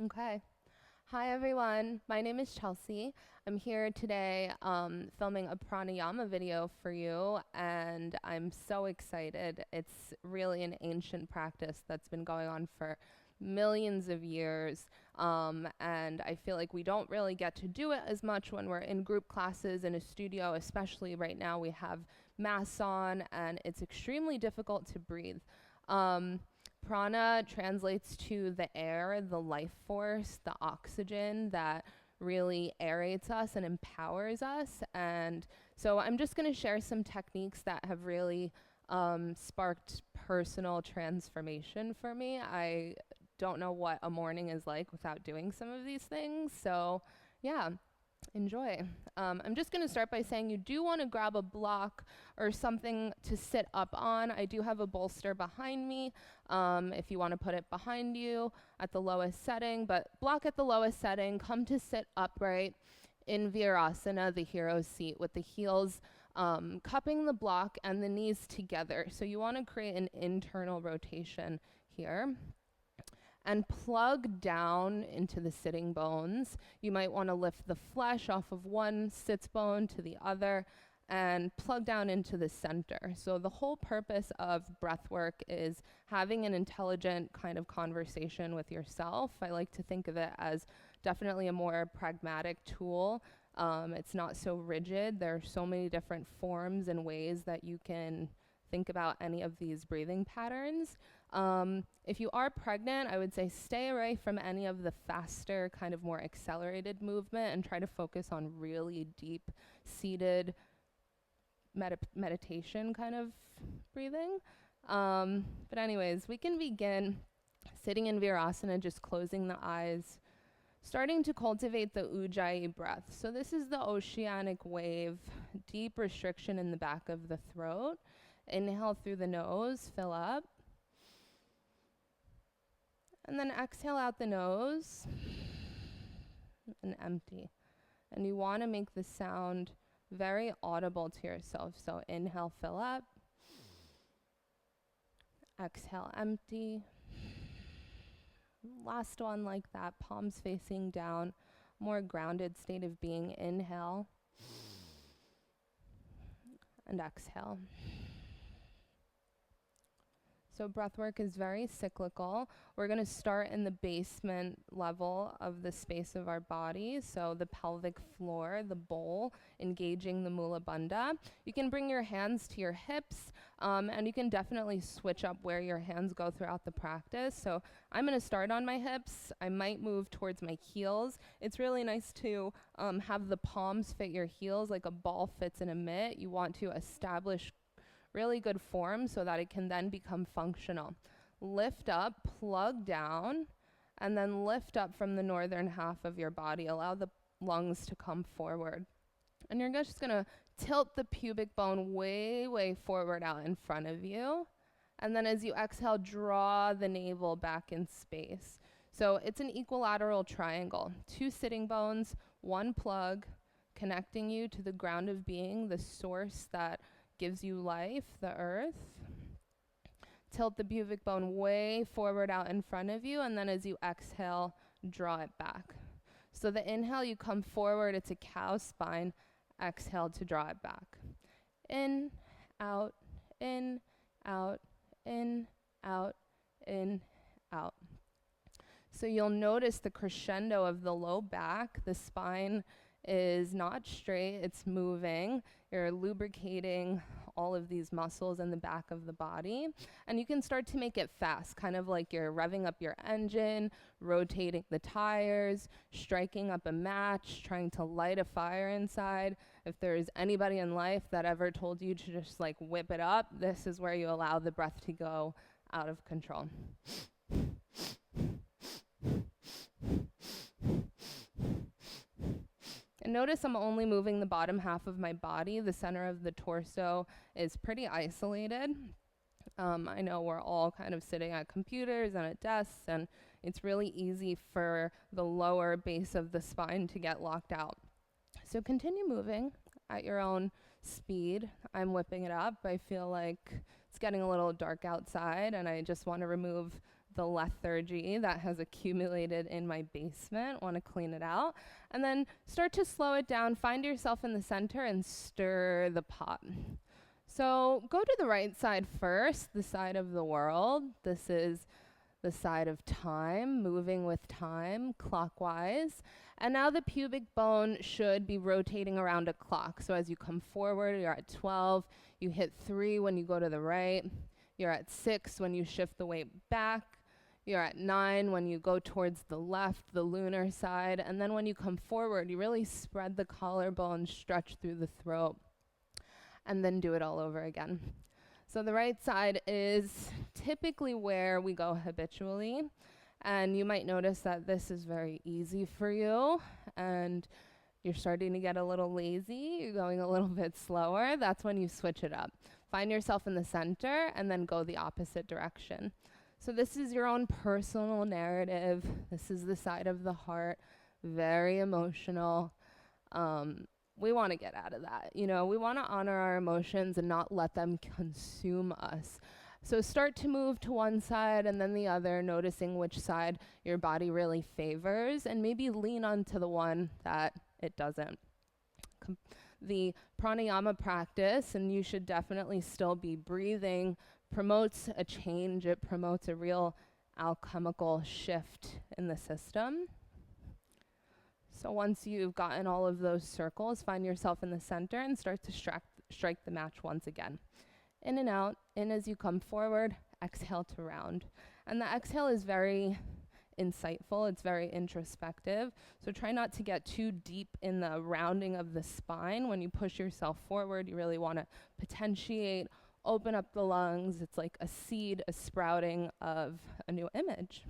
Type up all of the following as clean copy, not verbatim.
Okay. Hi, everyone. My name is Chelsey. I'm here today filming a pranayama video for you, and I'm so excited. It's really an ancient practice that's been going on for millions of years, and I feel like we don't really get to do it as much when we're in group classes in a studio, especially right now. We have masks on, and it's extremely difficult to breathe. Um, Prana translates to the air, the life force, the oxygen that really aerates us and empowers us. And so I'm just going to share some techniques that have really sparked personal transformation for me. I don't know what a morning is like without doing some of these things. So, yeah, enjoy. I'm just going to start by saying you do want to grab a block or something to sit up on. I do have a bolster behind me if you want to put it behind you at the lowest setting, but block at the lowest setting. Come to sit upright in Virasana, the hero seat, with the heels cupping the block and the knees together. So you want to create an internal rotation here and plug down into the sitting bones. You might want to lift the flesh off of one sits bone to the other and plug down into the center. So the whole purpose of breath work is having an intelligent kind of conversation with yourself. I like to think of it as definitely a more pragmatic tool. It's not so rigid. There are so many different forms and ways that you can think about any of these breathing patterns. If you are pregnant, I would say stay away from any of the faster, kind of more accelerated movement and try to focus on really deep seated meditation kind of breathing. But anyways, we can begin sitting in Virasana, just closing the eyes, starting to cultivate the Ujjayi breath. So this is the oceanic wave, deep restriction in the back of the throat. Inhale through the nose, fill up. And then exhale out the nose and empty. And you want to make the sound very audible to yourself. So inhale, fill up. Exhale, empty. Last one like that, palms facing down, more grounded state of being. Inhale and exhale. So breath work is very cyclical. We're going to start in the basement level of the space of our body, so the pelvic floor, the bowl, engaging the mula bandha. You can bring your hands to your hips, and you can definitely switch up where your hands go throughout the practice. So I'm going to start on my hips. I might move towards my heels. It's really nice to have the palms fit your heels like a ball fits in a mitt. You want to establish really good form so that it can then become functional. Lift up, plug down, and then lift up from the northern half of your body. Allow the lungs to come forward. And you're just going to tilt the pubic bone way, way forward out in front of you. And then as you exhale, draw the navel back in space. So it's an equilateral triangle. 2 sitting bones, 1 plug, connecting you to the ground of being, the source that gives you life, the earth. Tilt the pubic bone way forward out in front of you, and then as you exhale, draw it back. So the inhale, you come forward, it's a cow spine. Exhale to draw it back. In, out, in, out, in, out, in, out. So you'll notice the crescendo of the low back, the spine is not straight, it's moving. You're lubricating all of these muscles in the back of the body. And you can start to make it fast, kind of like you're revving up your engine, rotating the tires, striking up a match, trying to light a fire inside. If there's anybody in life that ever told you to just like whip it up, this is where you allow the breath to go out of control. And notice I'm only moving the bottom half of my body. The center of the torso is pretty isolated. I know we're all kind of sitting at computers and at desks, and it's really easy for the lower base of the spine to get locked out. So continue moving at your own speed. I'm whipping it up. I feel like it's getting a little dark outside, and I just want to remove the lethargy that has accumulated in my basement. Want to clean it out. And then start to slow it down. Find yourself in the center and stir the pot. So go to the right side first, the side of the world. This is the side of time, moving with time, clockwise. And now the pubic bone should be rotating around a clock. So as you come forward, you're at 12. You hit 3 when you go to the right. You're at 6 when you shift the weight back. You're at 9 when you go towards the left, the lunar side. And then when you come forward, you really spread the collarbone, stretch through the throat, and then do it all over again. So the right side is typically where we go habitually. And you might notice that this is very easy for you. And you're starting to get a little lazy. You're going a little bit slower. That's when you switch it up. Find yourself in the center and then go the opposite direction. So this is your own personal narrative. This is the side of the heart. Very emotional. We want to get out of that. You know, we want to honor our emotions and not let them consume us. So start to move to one side and then the other, noticing which side your body really favors, and maybe lean onto the one that it doesn't. The pranayama practice, and you should definitely still be breathing, promotes a change. It promotes a real alchemical shift in the system. So once you've gotten all of those circles, find yourself in the center and start to strike the match once again. In and out, in as you come forward, exhale to round. And the exhale is very insightful, it's very introspective. So try not to get too deep in the rounding of the spine. When you push yourself forward, you really want to potentiate, open up the lungs. It's like a seed, a sprouting of a new image.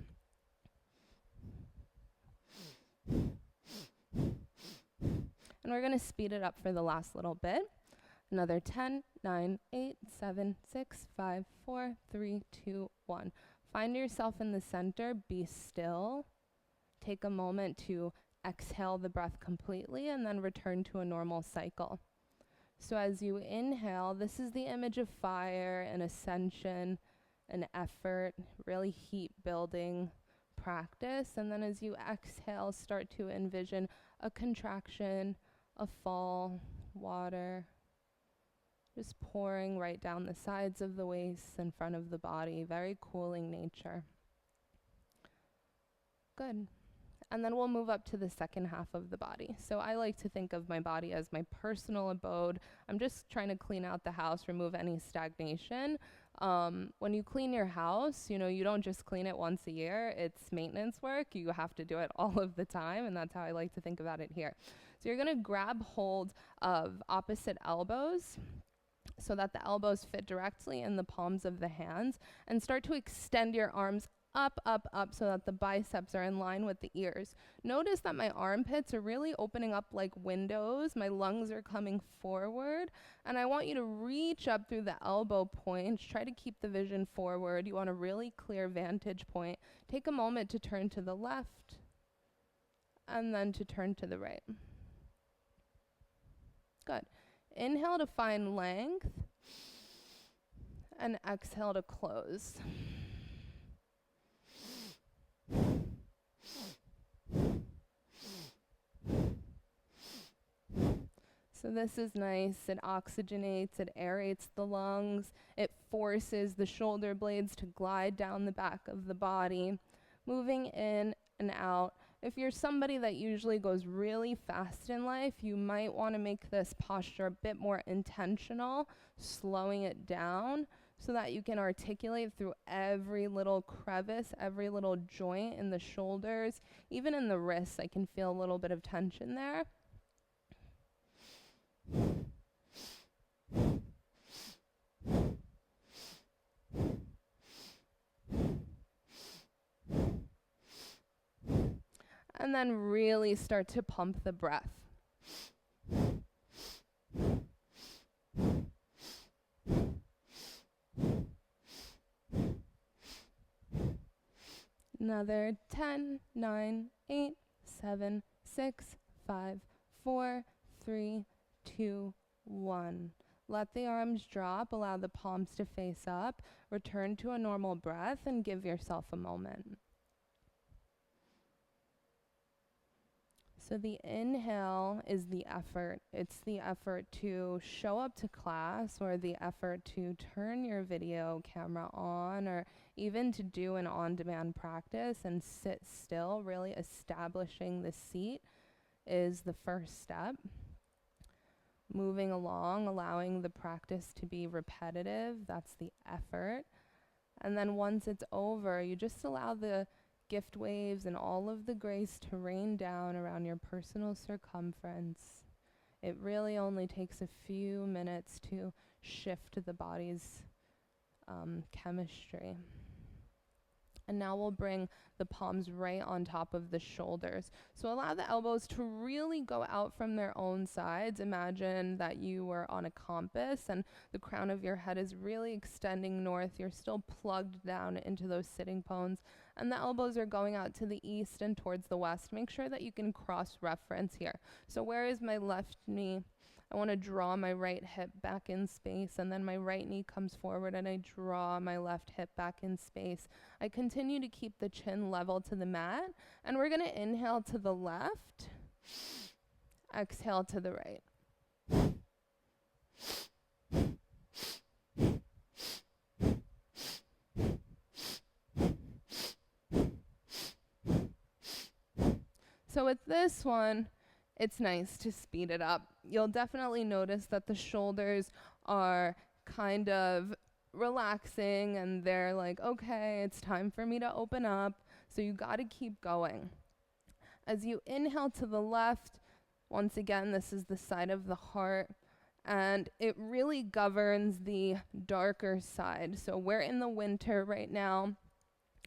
And we're going to speed it up for the last little bit. Another 10, 9, 8, 7, 6, 5, 4, 3, 2, 1. Find yourself in the center. Be still. Take a moment to exhale the breath completely and then return to a normal cycle. So as you inhale, this is the image of fire, an ascension, an effort, really heat building practice. And then as you exhale, start to envision a contraction, a fall, water, just pouring right down the sides of the waist, in front of the body, very cooling nature. Good. And then we'll move up to the second half of the body. So I like to think of my body as my personal abode. I'm just trying to clean out the house, remove any stagnation. When you clean your house, you know, you don't just clean it once a year. It's maintenance work. You have to do it all of the time, and that's how I like to think about it here. So you're going to grab hold of opposite elbows so that the elbows fit directly in the palms of the hands, and start to extend your arms up, up, up so that the biceps are in line with the ears. Notice that my armpits are really opening up like windows. My lungs are coming forward, and I want you to reach up through the elbow points. Try to keep the vision forward. You want a really clear vantage point. Take a moment to turn to the left and then to turn to the right. Good. Inhale to find length and exhale to close. So this is nice. It oxygenates, it aerates the lungs, it forces the shoulder blades to glide down the back of the body, moving in and out. If you're somebody that usually goes really fast in life, you might want to make this posture a bit more intentional, slowing it down so that you can articulate through every little crevice, every little joint in the shoulders, even in the wrists. I can feel a little bit of tension there. And then really start to pump the breath. Another 10, 9, 8, 7, 6, 5, 4, 3, 2, 1. Let the arms drop, allow the palms to face up, return to a normal breath, and give yourself a moment. So the inhale is the effort. It's the effort to show up to class, or the effort to turn your video camera on, or even to do an on-demand practice and sit still. Really establishing the seat is the first step. Moving along, allowing the practice to be repetitive, that's the effort. And then once it's over, you just allow the gift waves and all of the grace to rain down around your personal circumference. It really only takes a few minutes to shift the body's chemistry. And now we'll bring the palms right on top of the shoulders. So allow the elbows to really go out from their own sides. Imagine that you were on a compass and the crown of your head is really extending north. You're still plugged down into those sitting bones. And the elbows are going out to the east and towards the west. Make sure that you can cross-reference here. So where is my left knee? I want to draw my right hip back in space, and then my right knee comes forward and I draw my left hip back in space. I continue to keep the chin level to the mat, and we're going to inhale to the left, exhale to the right. So with this one, it's nice to speed it up. You'll definitely notice that the shoulders are kind of relaxing and they're like, okay, it's time for me to open up. So you got to keep going. As you inhale to the left, once again, this is the side of the heart, and it really governs the darker side. So we're in the winter right now,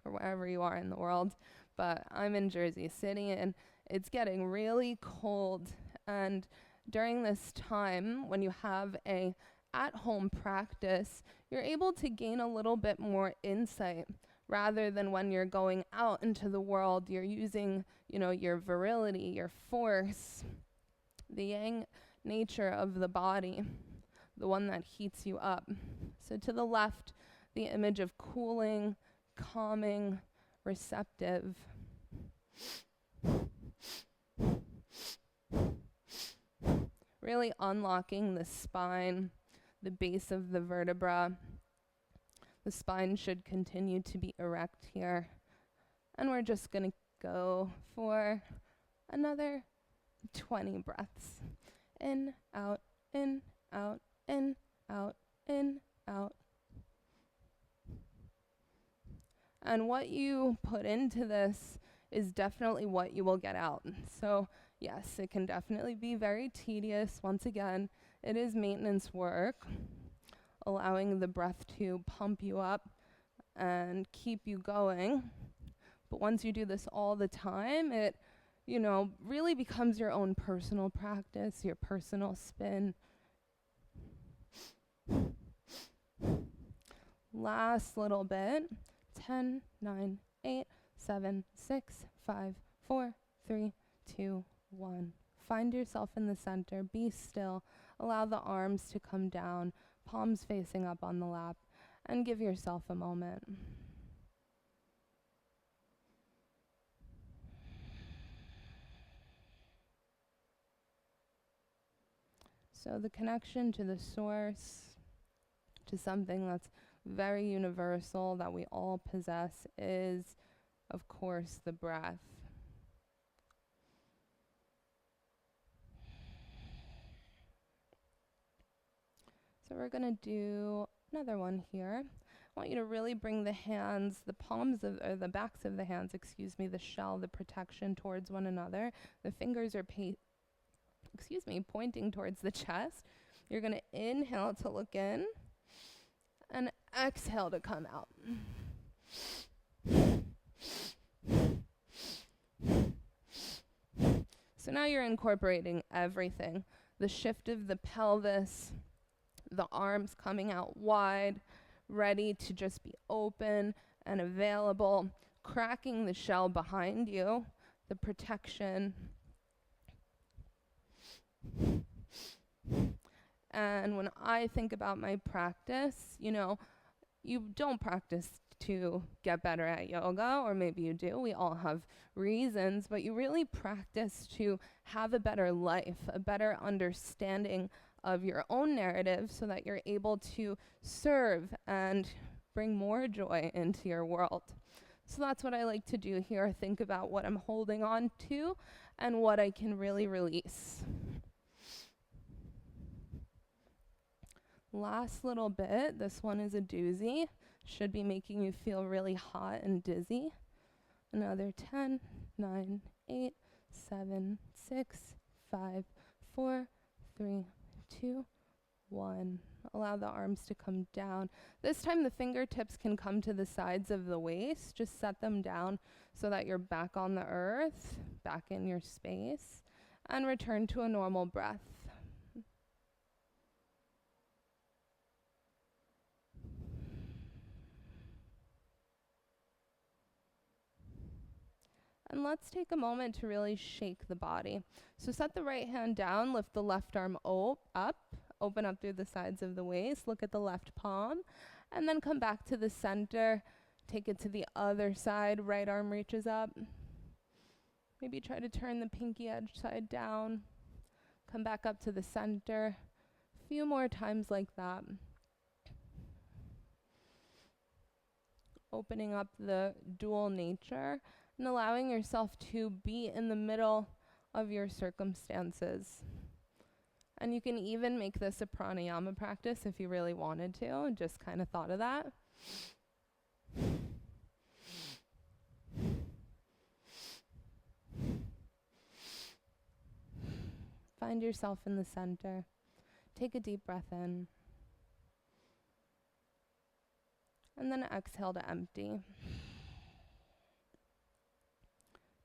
or wherever you are in the world, but I'm in Jersey City, and it's getting really cold. And during this time, when you have a at-home practice, you're able to gain a little bit more insight rather than when you're going out into the world. You're using, your virility, your force, the yang nature of the body, the one that heats you up. So to the left, the image of cooling, calming, receptive. Really unlocking the spine, the base of the vertebra. The spine should continue to be erect here. And we're just going to go for another 20 breaths. In, out, in, out, in, out, in, out. And what you put into this is definitely what you will get out. So yes, it can definitely be very tedious. Once again, it is maintenance work, allowing the breath to pump you up and keep you going. But once you do this all the time, it, really becomes your own personal practice, your personal spin. Last little bit. 10, 9, 8, 7, 6, 5, 4, 3, 2, 1. Find yourself in the center. Be still. Allow the arms to come down, palms facing up on the lap, and give yourself a moment. So the connection to the source, to something that's very universal that we all possess, is, of course, the breath. So we're going to do another one here. I want you to really bring the hands, the palms of, or the backs of the hands, the shell, the protection towards one another. The fingers are pointing towards the chest. You're going to inhale to look in and exhale to come out. So now you're incorporating everything. The shift of the pelvis, the arms coming out wide, ready to just be open and available, cracking the shell behind you, the protection. And when I think about my practice, you don't practice to get better at yoga, or maybe you do. We all have reasons, but you really practice to have a better life, a better understanding of your own narrative so that you're able to serve and bring more joy into your world. So that's what I like to do here. Think about what I'm holding on to and what I can really release. Last little bit. This one is a doozy. Should be making you feel really hot and dizzy. Another 10, 9, 8, 7, 6, 5, 4, 3, 2, 1. Allow the arms to come down. This time the fingertips can come to the sides of the waist. Just set them down so that you're back on the earth, back in your space, and return to a normal breath. And let's take a moment to really shake the body. So set the right hand down, lift the left arm up, open up through the sides of the waist, look at the left palm, and then come back to the center. Take it to the other side, right arm reaches up. Maybe try to turn the pinky edge side down. Come back up to the center. A few more times like that. Opening up the dual nature and allowing yourself to be in the middle of your circumstances. And you can even make this a pranayama practice if you really wanted to, just kind of thought of that. Find yourself in the center. Take a deep breath in. And then exhale to empty.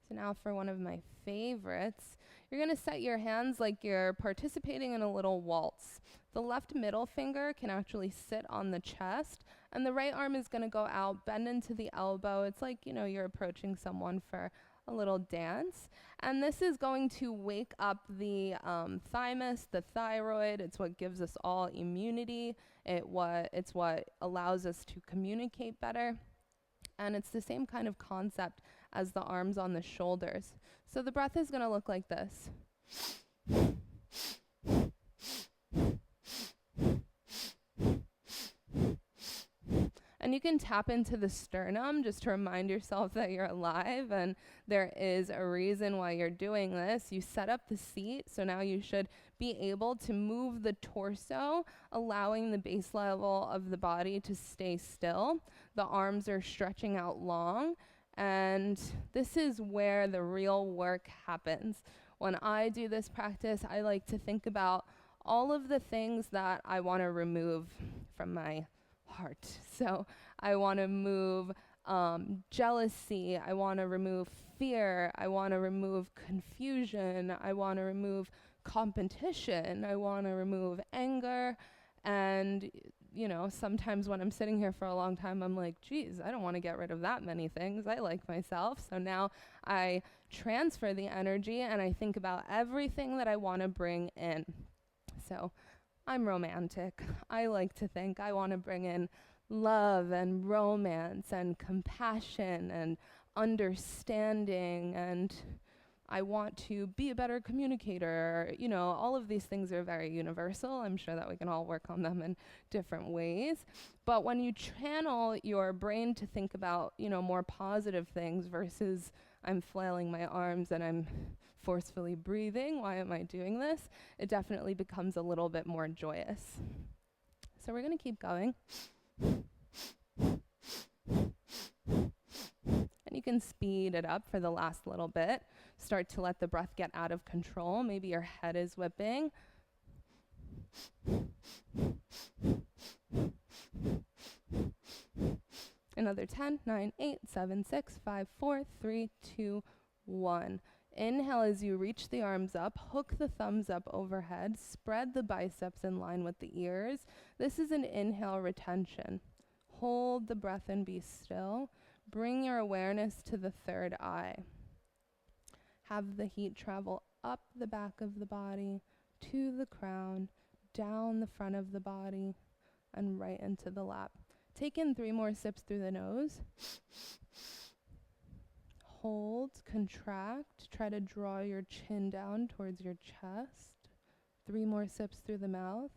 So now for one of my favorites, you're going to set your hands like you're participating in a little waltz. The left middle finger can actually sit on the chest, and the right arm is going to go out, bend into the elbow. It's like, you're approaching someone for a little dance. And this is going to wake up the thymus, the thyroid. It's what gives us all immunity. It's what allows us to communicate better. And it's the same kind of concept as the arms on the shoulders. So the breath is going to look like this. And you can tap into the sternum just to remind yourself that you're alive and there is a reason why you're doing this. You set up the seat, so now you should be able to move the torso, allowing the base level of the body to stay still. The arms are stretching out long, and this is where the real work happens. When I do this practice, I like to think about all of the things that I want to remove from my heart. So I want to move jealousy. I want to remove fear. I want to remove confusion. I want to remove competition. I want to remove anger. And, sometimes when I'm sitting here for a long time, I'm like, geez, I don't want to get rid of that many things. I like myself. So now I transfer the energy and I think about everything that I want to bring in. So I'm romantic. I like to think I want to bring in love and romance and compassion and understanding, and I want to be a better communicator. All of these things are very universal. I'm sure that we can all work on them in different ways. But when you channel your brain to think about, more positive things versus I'm flailing my arms and I'm forcefully breathing, why am I doing this? It definitely becomes a little bit more joyous. So we're going to keep going. And you can speed it up for the last little bit. Start to let the breath get out of control. Maybe your head is whipping. Another 10, 9, 8, 7, 6, 5, 4, 3, 2, 1. Inhale as you reach the arms up, hook the thumbs up overhead, spread the biceps in line with the ears. This is an inhale retention. Hold the breath and be still. Bring your awareness to the third eye. Have the heat travel up the back of the body, to the crown, down the front of the body, and right into the lap. Take in 3 more sips through the nose. Hold, contract, try to draw your chin down towards your chest. 3 more sips through the mouth.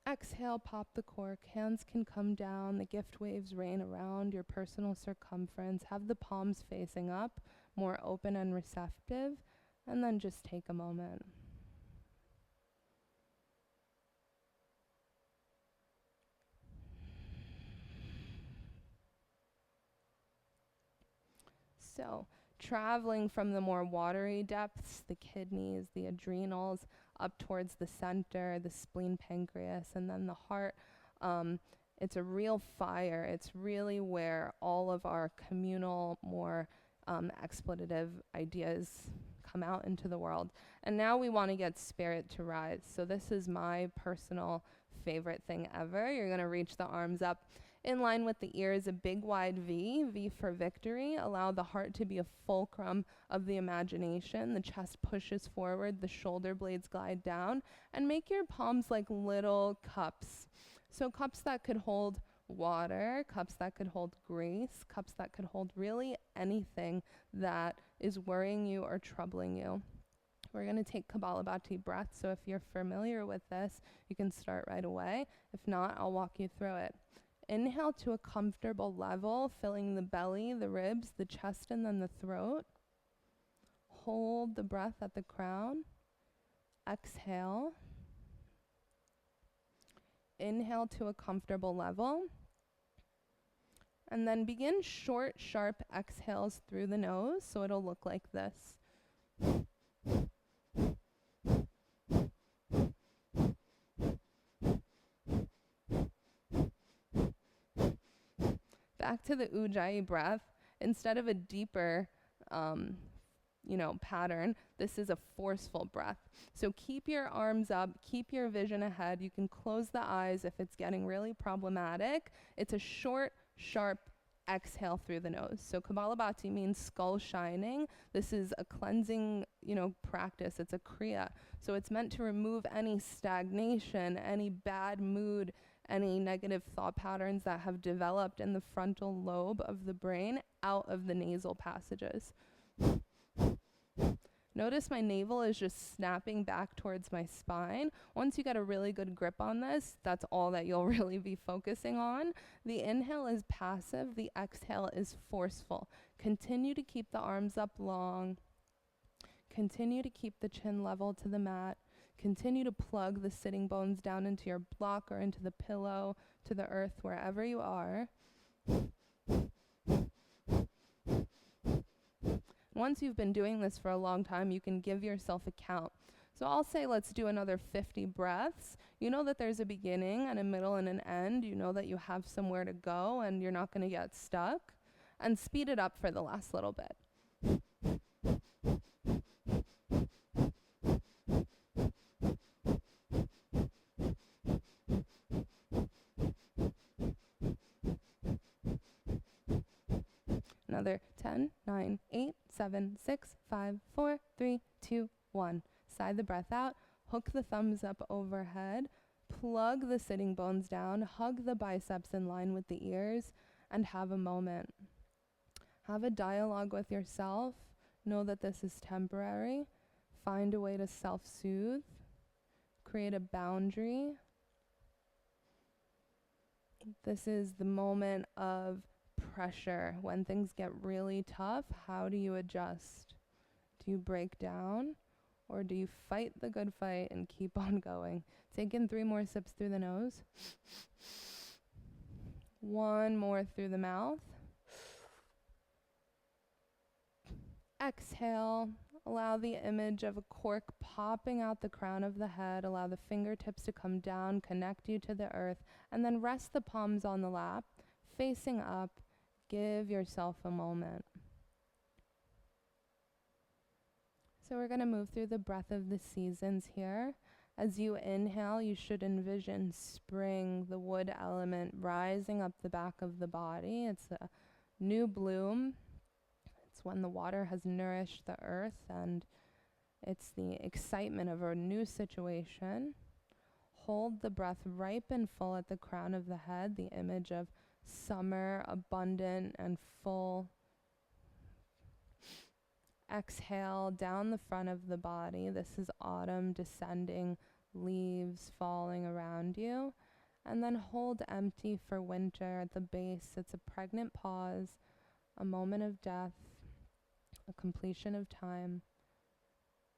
Exhale, pop the cork. Hands can come down. The gift waves rain around your personal circumference. Have the palms facing up, more open and receptive, and then just take a moment. So, traveling from the more watery depths, the kidneys, the adrenals, up towards the center, the spleen, pancreas, and then the heart. It's a real fire. It's really where all of our communal, more exploitative ideas come out into the world. And now we want to get spirit to rise. So this is my personal favorite thing ever. You're going to reach the arms up in line with the ears, a big wide V, V for victory. Allow the heart to be a fulcrum of the imagination. The chest pushes forward, the shoulder blades glide down, and make your palms like little cups. So cups that could hold water, cups that could hold grace, cups that could hold really anything that is worrying you or troubling you. We're going to take Kapalabhati breath. So if you're familiar with this, you can start right away. If not, I'll walk you through it. Inhale to a comfortable level, filling the belly, the ribs, the chest, and then the throat. Hold the breath at the crown. Exhale. Inhale to a comfortable level. And then begin short, sharp exhales through the nose, so it'll look like this. Back to the Ujjayi breath. Instead of a deeper, pattern, this is a forceful breath. So keep your arms up, keep your vision ahead. You can close the eyes if it's getting really problematic. It's a short, sharp exhale through the nose. So Kapalabhati means skull shining. This is a cleansing, practice. It's a kriya. So it's meant to remove any stagnation, any bad mood, any negative thought patterns that have developed in the frontal lobe of the brain out of the nasal passages. Notice my navel is just snapping back towards my spine. Once you get a really good grip on this, that's all that you'll really be focusing on. The inhale is passive, the exhale is forceful. Continue to keep the arms up long. Continue to keep the chin level to the mat. Continue to plug the sitting bones down into your block or into the pillow, to the earth, wherever you are. Once you've been doing this for a long time, you can give yourself a count. So I'll say let's do another 50 breaths. You know that there's a beginning and a middle and an end. You know that you have somewhere to go and you're not going to get stuck. And speed it up for the last little bit. Another 10, 9, 8, 7, 6, 5, 4, 3, 2, 1. Sigh the breath out. Hook the thumbs up overhead. Plug the sitting bones down. Hug the biceps in line with the ears. And have a moment. Have a dialogue with yourself. Know that this is temporary. Find a way to self-soothe. Create a boundary. This is the moment of pressure. When things get really tough, how do you adjust? Do you break down, or do you fight the good fight and keep on going? Take in 3 more sips through the nose. 1 more through the mouth. Exhale. Allow the image of a cork popping out the crown of the head. Allow the fingertips to come down, connect you to the earth, and then rest the palms on the lap, facing up. Give yourself a moment. So we're going to move through the breath of the seasons here. As you inhale, you should envision spring, the wood element, rising up the back of the body. It's a new bloom. It's when the water has nourished the earth and It's the excitement of a new situation. Hold the breath ripe and full at the crown of the head, the image of summer, abundant and full. Exhale down the front of the body. This is autumn descending, leaves falling around you. And then hold empty for winter at the base. It's a pregnant pause, a moment of death, a completion of time.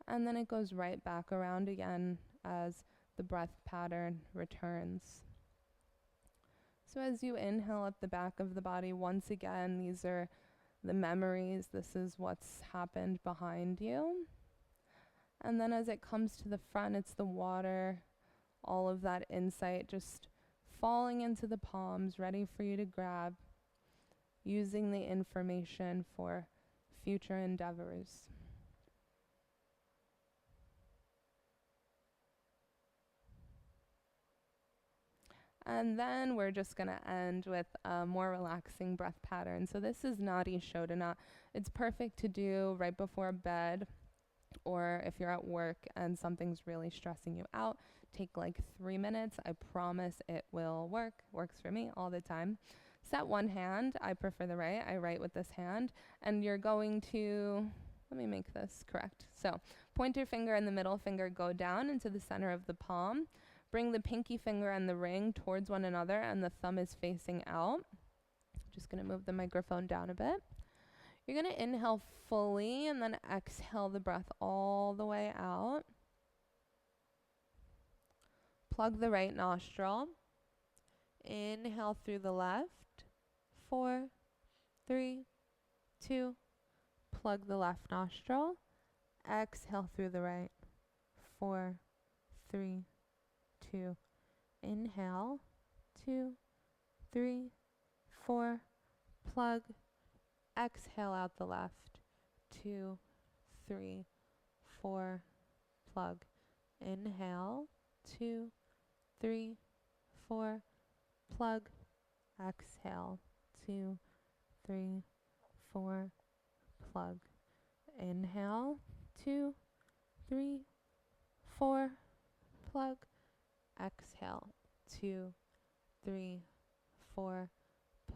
And then it goes right back around again as the breath pattern returns. So as you inhale up the back of the body, once again, these are the memories. This is what's happened behind you. And then as it comes to the front, it's the water, all of that insight just falling into the palms, ready for you to grab, using the information for future endeavors. And then we're just going to end with a more relaxing breath pattern. So this is Nadi Shodhana. It's perfect to do right before bed, or if you're at work and something's really stressing you out, take like 3 minutes. I promise it will work. Works for me all the time. Set one hand. I prefer the right. I write with this hand. And you're going to, let me make this correct. So pointer finger and the middle finger go down into the center of the palm. Bring the pinky finger and the ring towards one another, and the thumb is facing out. Just going to move the microphone down a bit. You're going to inhale fully and then exhale the breath all the way out. Plug the right nostril. Inhale through the left. 4, 3, 2. Plug the left nostril. Exhale through the right. 4, 3, 2. Inhale. 2, 3, 4. Plug. Exhale out the left. 2, 3, 4. Plug. Inhale. 2, 3, 4. Plug. Exhale. 2, 3, 4. Plug. Inhale. 2, 3, 4. Plug. Exhale. 2, 3, 4.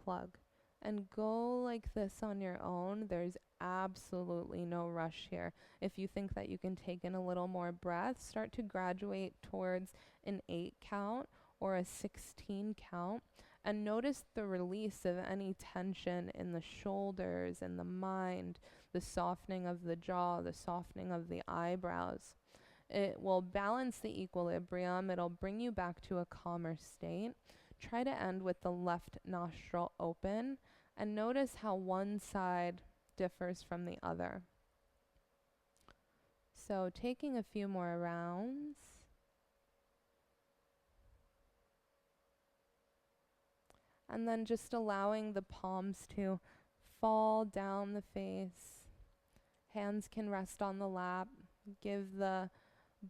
Plug. And go like this on your own. There's absolutely no rush here. If you think that you can take in a little more breath, start to graduate towards an 8 count or a 16 count. And notice the release of any tension in the shoulders and the mind, the softening of the jaw, the softening of the eyebrows. It will balance the equilibrium. It'll bring you back to a calmer state. Try to end with the left nostril open, and notice how one side differs from the other. So taking a few more rounds. And then just allowing the palms to fall down the face. Hands can rest on the lap. Give the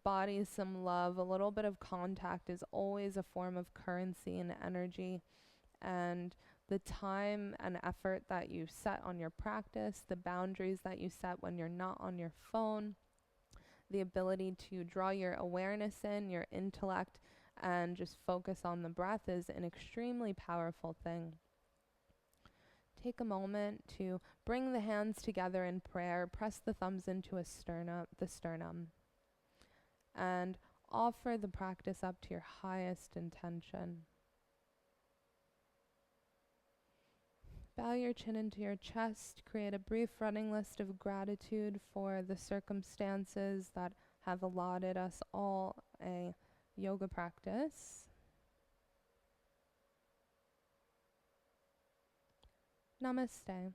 body some love. A little bit of contact is always a form of currency and energy. And the time and effort that you set on your practice, the boundaries that you set when you're not on your phone, the ability to draw your awareness in, your intellect, and just focus on the breath is an extremely powerful thing. Take a moment to bring the hands together in prayer. Press the thumbs into the sternum. And offer the practice up to your highest intention. Bow your chin into your chest. Create a brief running list of gratitude for the circumstances that have allotted us all a yoga practice. Namaste.